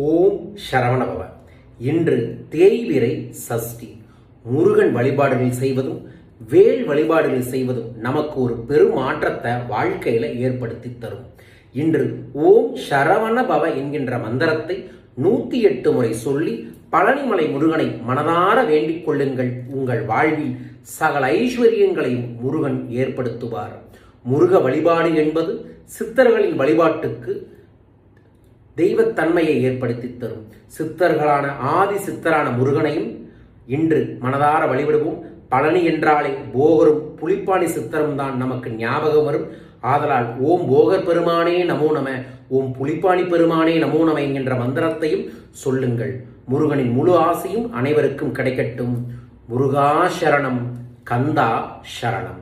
ஓம் சரவணபவ. இன்று தேய்பிறை சஷ்டி. முருகன் வழிபாடுகள் செய்வதும் வேல் வழிபாடுகள் செய்வதும் நமக்கு ஒரு பெரும் மாற்றத்தை வாழ்க்கையில ஏற்படுத்தி தரும். இன்று ஓம் சரவணபவ என்கின்ற மந்திரத்தை 108 முறை சொல்லி பழனிமலை முருகனை மனதார வேண்டிக் கொள்ளுங்கள். உங்கள் வாழ்வில் சகல ஐஸ்வர்யங்களையும் முருகன் ஏற்படுத்துவார். முருக வழிபாடு என்பது சித்தர்களின் வழிபாட்டுக்கு தெய்வத்தன்மையை ஏற்படுத்தி தரும். சித்தர்களான ஆதி சித்தரான முருகனையும் இன்று மனதார வழிபடுவோம். பழனி என்றாலே போகரும் புலிப்பாணி சித்தரும் தான் நமக்கு ஞாபகம் வரும். ஆதலால் ஓம் போகர் பெருமானே நமோ நம, ஓம் புலிப்பாணி பெருமானே நமோ நம என்கின்ற மந்திரத்தையும் சொல்லுங்கள். முருகனின் முழு ஆசையும் அனைவருக்கும் கிடைக்கட்டும். முருகா சரணம், கந்தா சரணம்.